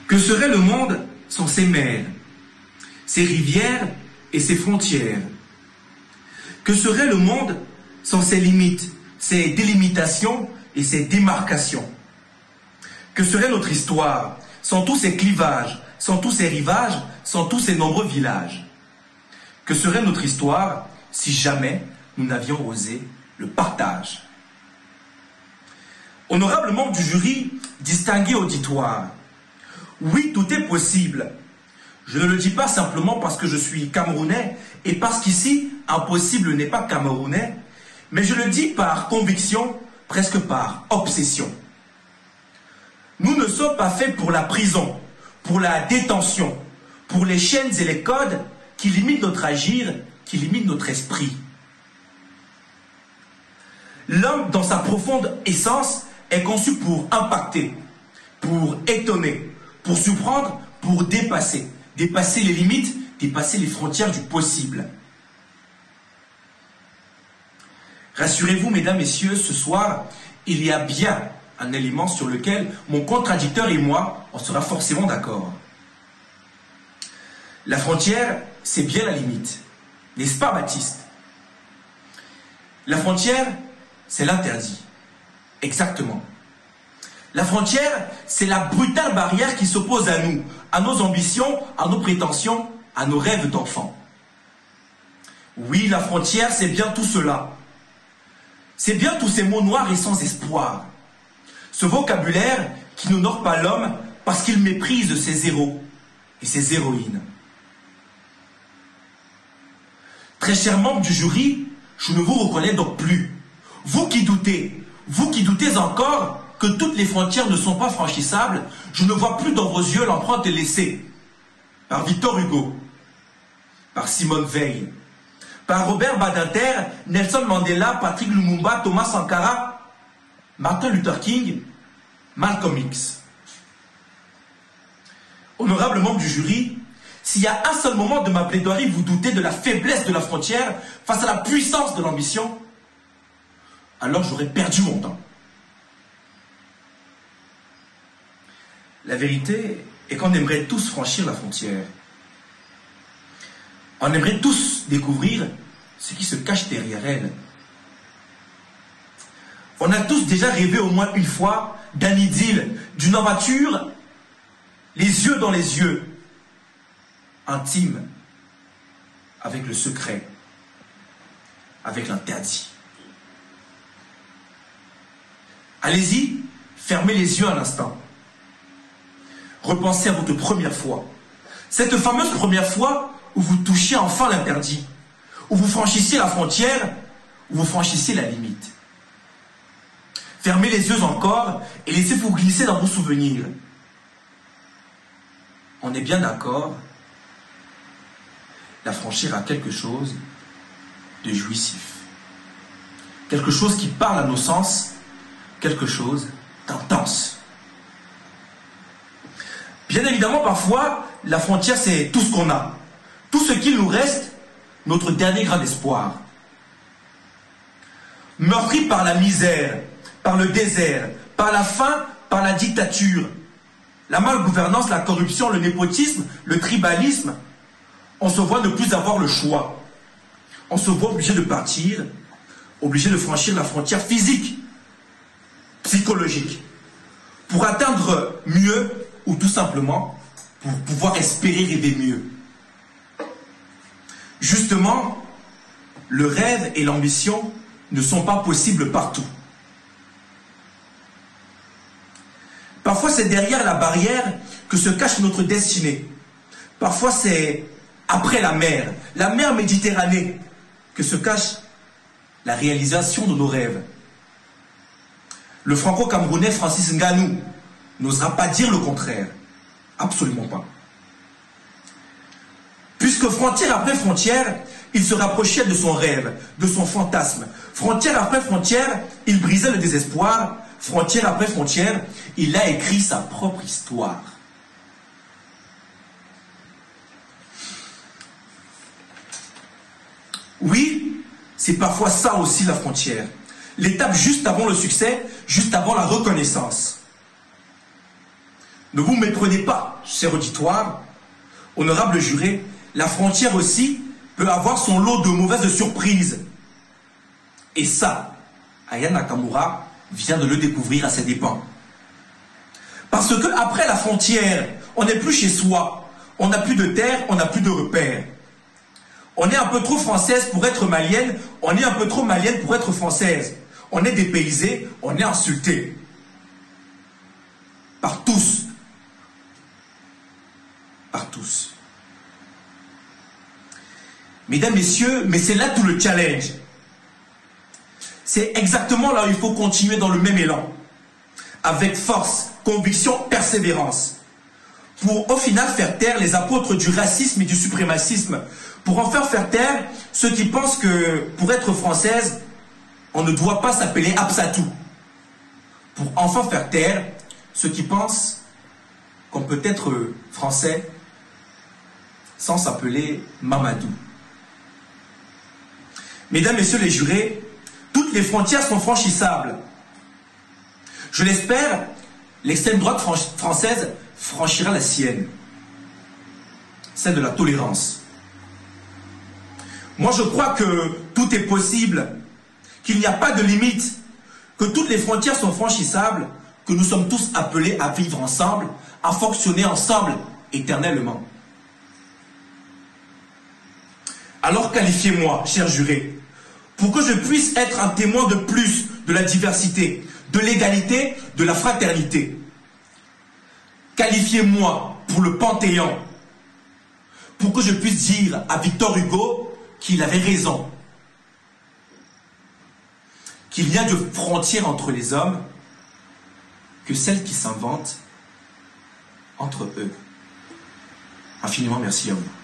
Que serait le monde sans ses mers, ses rivières et ses frontières? Que serait le monde sans ses limites, ses délimitations et ses démarcations? Que serait notre histoire sans tous ses clivages, sans tous ses rivages, sans tous ses nombreux villages? Que serait notre histoire si jamais nous n'avions osé le partage? Honorable membre du jury, distingué auditoire, oui, tout est possible. Je ne le dis pas simplement parce que je suis camerounais et parce qu'ici, impossible n'est pas camerounais, mais je le dis par conviction, presque par obsession. Nous ne sommes pas faits pour la prison, pour la détention, pour les chaînes et les codes qui limitent notre agir, qui limitent notre esprit. L'homme, dans sa profonde essence, est conçu pour impacter, pour étonner, pour surprendre, pour dépasser. Dépasser les limites, dépasser les frontières du possible. Rassurez-vous, mesdames, messieurs, ce soir, il y a bien un élément sur lequel mon contradicteur et moi, on sera forcément d'accord. La frontière, c'est bien la limite. N'est-ce pas, Baptiste? La frontière, c'est l'interdit. Exactement. La frontière, c'est la brutale barrière qui s'oppose à nous, à nos ambitions, à nos prétentions, à nos rêves d'enfants. Oui, la frontière, c'est bien tout cela. C'est bien tous ces mots noirs et sans espoir. Ce vocabulaire qui n'honore pas l'homme parce qu'il méprise ses héros et ses héroïnes. Très cher membre du jury, je ne vous reconnais donc plus. Vous qui doutez encore que toutes les frontières ne sont pas franchissables, je ne vois plus dans vos yeux l'empreinte laissée par Victor Hugo, par Simone Veil, par Robert Badinter, Nelson Mandela, Patrick Lumumba, Thomas Sankara, Martin Luther King, Malcolm X. Honorable membre du jury, s'il y a un seul moment de ma plaidoirie vous doutez de la faiblesse de la frontière face à la puissance de l'ambition, alors j'aurais perdu mon temps. La vérité est qu'on aimerait tous franchir la frontière. On aimerait tous découvrir ce qui se cache derrière elle. On a tous déjà rêvé au moins une fois d'un idylle, d'une aventure, les yeux dans les yeux, intime, avec le secret, avec l'interdit. Allez-y, fermez les yeux un instant. Repensez à votre première fois. Cette fameuse première fois où vous touchiez enfin l'interdit, où vous franchissiez la frontière, où vous franchissiez la limite. Fermez les yeux encore et laissez-vous glisser dans vos souvenirs. On est bien d'accord, la franchir a quelque chose de jouissif. Quelque chose qui parle à nos sens, quelque chose d'intense. Bien évidemment, parfois, la frontière, c'est tout ce qu'on a. Tout ce qu'il nous reste, notre dernier grain d'espoir. Meurtri par la misère, par le désert, par la faim, par la dictature, la malgouvernance, la corruption, le népotisme, le tribalisme, on se voit ne plus avoir le choix. On se voit obligé de partir, obligé de franchir la frontière physique, psychologique, pour atteindre mieux ou tout simplement pour pouvoir espérer rêver mieux. Justement, le rêve et l'ambition ne sont pas possibles partout. Parfois, c'est derrière la barrière que se cache notre destinée. Parfois, c'est après la mer Méditerranée, que se cache la réalisation de nos rêves. Le franco-camerounais Francis Ngannou n'osera pas dire le contraire. Absolument pas. Puisque frontière après frontière, il se rapprochait de son rêve, de son fantasme. Frontière après frontière, il brisait le désespoir. Frontière après frontière, il a écrit sa propre histoire. Oui, c'est parfois ça aussi la frontière. L'étape juste avant le succès, juste avant la reconnaissance. Ne vous méprenez pas, cher auditoire, honorable juré, la frontière aussi peut avoir son lot de mauvaises surprises. Et ça, Aya Nakamura vient de le découvrir à ses dépens. Parce que après la frontière, on n'est plus chez soi, on n'a plus de terre, on n'a plus de repères. On est un peu trop française pour être malienne, on est un peu trop malienne pour être française. On est dépaysé, on est insulté. Par tous. Par tous. Mesdames, messieurs, mais c'est là tout le challenge. C'est exactement là où il faut continuer dans le même élan. Avec force, conviction, persévérance. Pour au final faire taire les apôtres du racisme et du suprémacisme. Pour en faire taire ceux qui pensent que pour être française, on ne doit pas s'appeler Absatou. Pour enfin faire taire ceux qui pensent qu'on peut être français sans s'appeler Mamadou. Mesdames, messieurs les jurés, toutes les frontières sont franchissables. Je l'espère, l'extrême droite française franchira la sienne, celle de la tolérance. Moi, je crois que tout est possible, qu'il n'y a pas de limite, que toutes les frontières sont franchissables, que nous sommes tous appelés à vivre ensemble, à fonctionner ensemble éternellement. Alors qualifiez-moi, chers jurés, pour que je puisse être un témoin de plus de la diversité, de l'égalité, de la fraternité. Qualifiez-moi pour le Panthéon, pour que je puisse dire à Victor Hugo qu'il avait raison, qu'il n'y a de frontière entre les hommes que celles qui s'inventent entre eux. Infiniment merci à vous.